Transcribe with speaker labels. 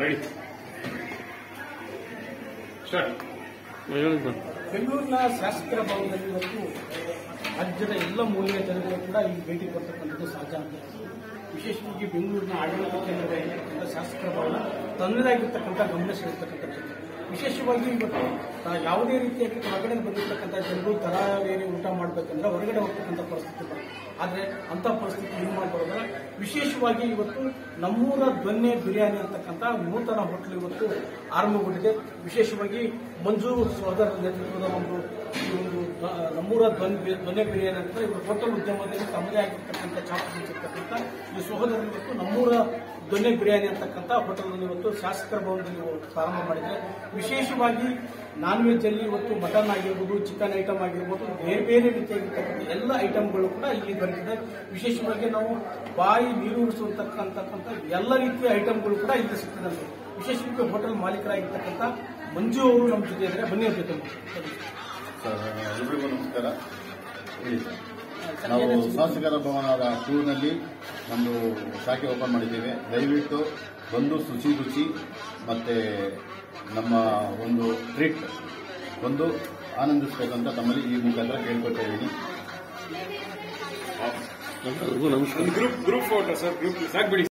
Speaker 1: Ready start.
Speaker 2: ಬೆಂಗಳೂರಿನ ಶಾಸಕರ ಭವನದಲ್ಲಿ ಇವತ್ತು ರಾಜ್ಯದ ಎಲ್ಲ ಮೂಲೆಯ ಜನಗಳು ಕೂಡ ಇಲ್ಲಿ ಭೇಟಿ ಕೊಡ್ತಕ್ಕಂಥದ್ದು ಸಹಜ ಅಂತ. ವಿಶೇಷವಾಗಿ ಬೆಂಗಳೂರಿನ ಆಡಳಿತ ಕೇಂದ್ರವಾಗಿರ್ತಕ್ಕಂಥ ಶಾಸಕರ ಭವನ ತನ್ನದಾಗಿರ್ತಕ್ಕಂಥ ಗಮನ ಸೆಳೆಯತಕ್ಕಂಥದ್ದು. ವಿಶೇಷವಾಗಿ ಇವತ್ತು ಯಾವುದೇ ರೀತಿಯಾಗಿ ಹೊರಗಡೆ ಬಂದಿರತಕ್ಕಂಥ ಜನರು ತರಾವೇರಿ ಊಟ ಮಾಡಬೇಕಂದ್ರೆ ಹೊರಗಡೆ ಹೋಗ್ತಕ್ಕಂಥ ಪರಿಸ್ಥಿತಿ ಬರುತ್ತೆ. ಆದರೆ ಅಂಥ ಪರಿಸ್ಥಿತಿ ಏನು ಮಾಡಬಾರ್ದಲ್ಲ. ವಿಶೇಷವಾಗಿ ಇವತ್ತು ನಮ್ಮೂರ ದೊನ್ನೆ ಬಿರಿಯಾನಿ ಅಂತಕ್ಕಂಥ ನೂತನ ಹೋಟೆಲ್ ಇವತ್ತು ಆರಂಭಗೊಂಡಿದೆ. ವಿಶೇಷವಾಗಿ ಮಂಜು ಸೋದರ ನೇತೃತ್ವದ ಒಂದು ನಮ್ಮೂರ ದೊನ್ನೆ ಬಿರಿಯಾನಿ ಅಂತ ಇವರು ಹೋಟೆಲ್ ಉದ್ಯಮದಲ್ಲಿ ತಮ್ಮದೇ ಆಗಿರ್ತಕ್ಕಂಥ ಛಾಪು ಹೊಂದಿರ್ತಕ್ಕಂಥ ಈ ಸಹೋದರರು ಇವತ್ತು ನಮ್ಮೂರ ದೊನ್ನೆ ಬಿರಿಯಾನಿ ಅಂತಕ್ಕಂಥ ಹೋಟೆಲ್ ಇವತ್ತು ಶಾಸಕರ ಭವನದಲ್ಲಿ ಪ್ರಾರಂಭ ಮಾಡಿದ್ದಾರೆ. ವಿಶೇಷವಾಗಿ ನಾನ್ ವೆಜ್ ಅಲ್ಲಿ ಇವತ್ತು ಮಟನ್ ಆಗಿರ್ಬೋದು, ಚಿಕನ್ ಐಟಮ್ ಆಗಿರ್ಬೋದು, ಬೇರೆ ಬೇರೆ ರೀತಿಯಾಗಿರ್ತಕ್ಕಂಥ ಎಲ್ಲ ಐಟಮ್ಗಳು ಕೂಡ ಇಲ್ಲಿ ಬರುತ್ತಿದೆ. ವಿಶೇಷವಾಗಿ ನಾವು ಬಾಯಿ ನೀರೂರಿಸುವಂತಕ್ಕಂಥ ಎಲ್ಲ ರೀತಿಯ ಐಟಮ್ಗಳು ಕೂಡ ಇಲ್ಲಿ ಸಿಗ್ತದೆ. ವಿಶೇಷವಾಗಿ ಹೋಟೆಲ್ ಮಾಲೀಕರಾಗಿರ್ತಕ್ಕಂಥ ಮಂಜು ಅವರು ನಮ್ಮ ಜೊತೆ ಇದ್ದಾರೆ. ಬನ್ನಿ ಅವ್ರ ಜೊತೆ.
Speaker 3: ಸರ್, ಎಲ್ರಿಗೂ ನಮಸ್ಕಾರ. ನಾವು ಶಾಸಕರ ಭವನದ ಟೂರ್ನಲ್ಲಿ ನಮ್ಮದು ಶಾಖೆ ಓಪನ್ ಮಾಡಿದ್ದೇವೆ. ದಯವಿಟ್ಟು ಬಂದು ಶುಚಿ ರುಚಿ ಮತ್ತು ನಮ್ಮ ಒಂದು ಟ್ರೀಟ್ ಒಂದು ಆನಂದಿಸಬೇಕಂತ ತಮ್ಮಲ್ಲಿ ಈ ಮುಖಾಂತರ ಕೇಳ್ಕೊಳ್ತಾ ಇದ್ದೀನಿ.
Speaker 1: Group photo sir, group ಸಾಕ್ಬಿಡಿ.